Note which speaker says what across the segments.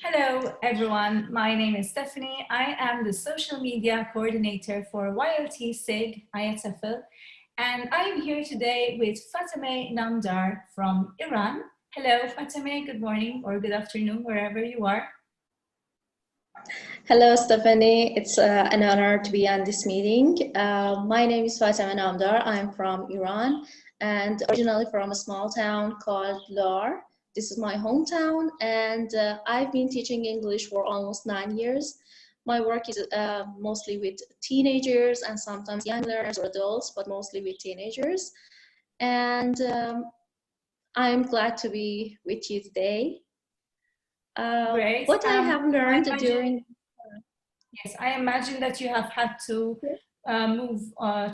Speaker 1: Hello, everyone. My name is Stephanie. I am the social media coordinator for YLTSIG, IATEFL, and I am here today with Fatemeh Namdar from Iran. Hello, Fatemeh. Good morning or good afternoon, wherever you are.
Speaker 2: Hello, Stephanie. It's an honor to be on this meeting. My name is Fatemeh Namdar. I'm from Iran and originally from a small town called Lar. This is my hometown, and I've been teaching English for almost 9 years. My work is mostly with teenagers and sometimes young learners or adults, but mostly with teenagers. And I'm glad to be with you today.
Speaker 1: Great.
Speaker 2: What I have learned during
Speaker 1: Yes, I imagine that you have had to move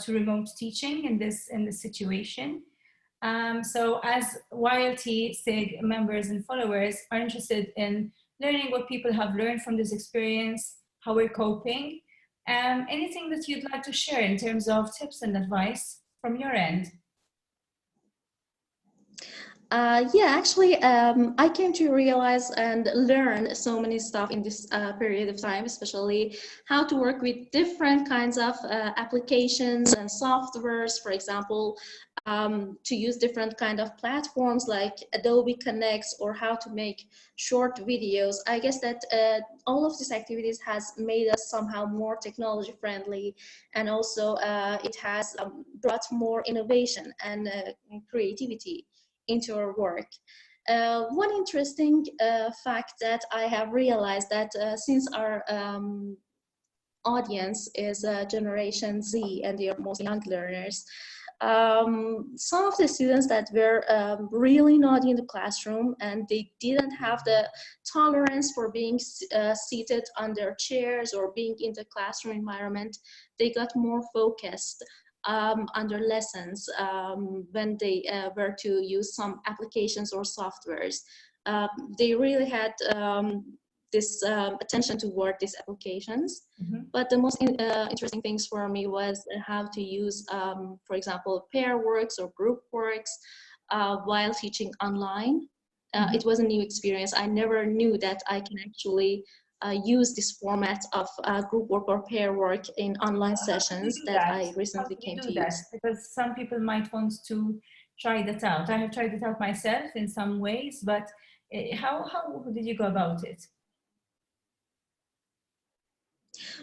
Speaker 1: to remote teaching in this situation. So as YLTSIG members and followers are interested in learning what people have learned from this experience, how we're coping, anything that you'd like to share in terms of tips and advice from your end?
Speaker 2: I came to realize and learn so many stuff in this period of time, especially how to work with different kinds of applications and softwares, for example, to use different kind of platforms like Adobe Connects or how to make short videos. I guess that all of these activities has made us somehow more technology friendly, and also it has brought more innovation and creativity into our work. One interesting fact that I have realized that since our audience is Generation Z and they are mostly young learners, some of the students that were really naughty in the classroom and they didn't have the tolerance for being seated on their chairs or being in the classroom environment, they got more focused on their lessons when they were to use some applications or softwares. They really had this attention toward these applications. Mm-hmm. But the most interesting things for me was how to use, for example, pair works or group works while teaching online. Mm-hmm. It was a new experience. I never knew that I can actually use this format of group work or pair work in online sessions that I recently came to use.
Speaker 1: Because some people might want to try that out. I have tried it out myself in some ways, but how did you go about it?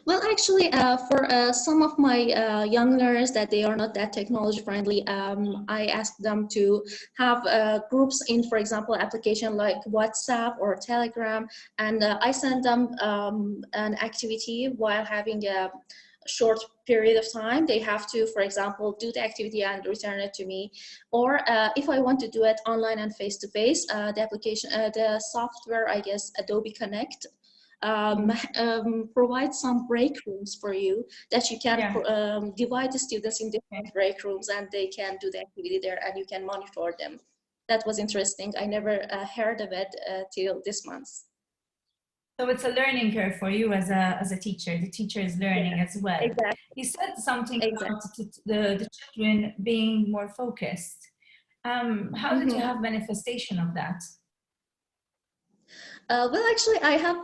Speaker 2: Well, actually, for some of my young learners that they are not that technology friendly, I asked them to have groups in, for example, application like WhatsApp or Telegram, and I sent them an activity while having a short period of time. They have to, for example, do the activity and return it to me. Or if I want to do it online and face-to-face, the application, the software, I guess, Adobe Connect, provide some break rooms for you that you can divide the students in different break rooms and they can do the activity there and you can monitor them. That was interesting. I never heard of it till this month.
Speaker 1: So it's a learning curve for you as a teacher. The teacher is learning as well.
Speaker 2: Exactly.
Speaker 1: You said something about the children being more focused. How did you have manifestation of that?
Speaker 2: Well, actually, I have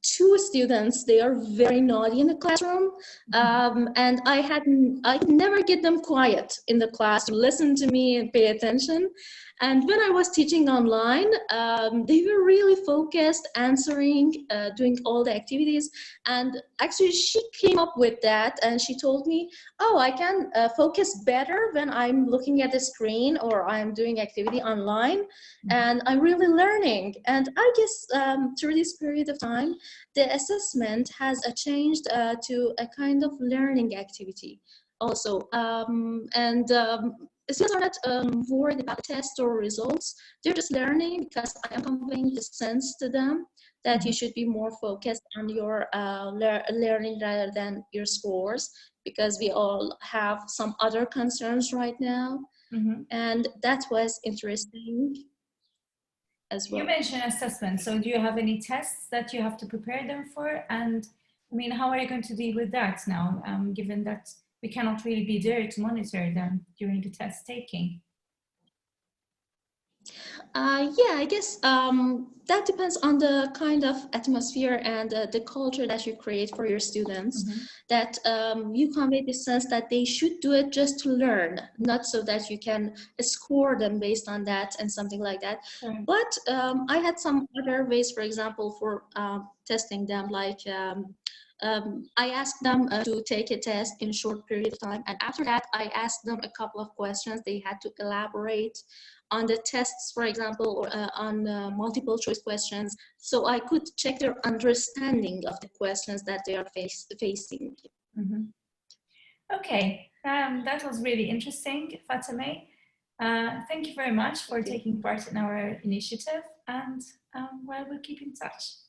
Speaker 2: two students. They are very naughty in the classroom, and I never get them quiet in the class to listen to me and pay attention. And when I was teaching online, they were really focused, answering, doing all the activities. And actually, she came up with that, and she told me, "Oh, I can focus better when I'm looking at the screen or I'm doing activity online, and I'm really learning." And I guess through this period of time, the assessment has changed to a kind of learning activity also. Students are not worried about tests or results. They're just learning because I am conveying the sense to them that you should be more focused on your learning rather than your scores, because we all have some other concerns right now. And that was interesting as well.
Speaker 1: You mentioned assessment. So do you have any tests that you have to prepare them for? And I mean, how are you going to deal with that now, given that we cannot really be there to monitor them during the test taking?
Speaker 2: Yeah, I guess that depends on the kind of atmosphere and the culture that you create for your students.
Speaker 1: Mm-hmm.
Speaker 2: That you convey the sense that they should do it just to learn, not so that you can score them based on that and something like that.
Speaker 1: Right.
Speaker 2: But I had some other ways, for example, for testing them, like I asked them to take a test in a short period of time, and after that, I asked them a couple of questions. They had to elaborate on the tests, for example, or on multiple choice questions, so I could check their understanding of the questions that they are facing.
Speaker 1: Mm-hmm. Okay, that was really interesting, Fatemeh. Thank you very much for taking part in our initiative, and well, we'll keep in touch.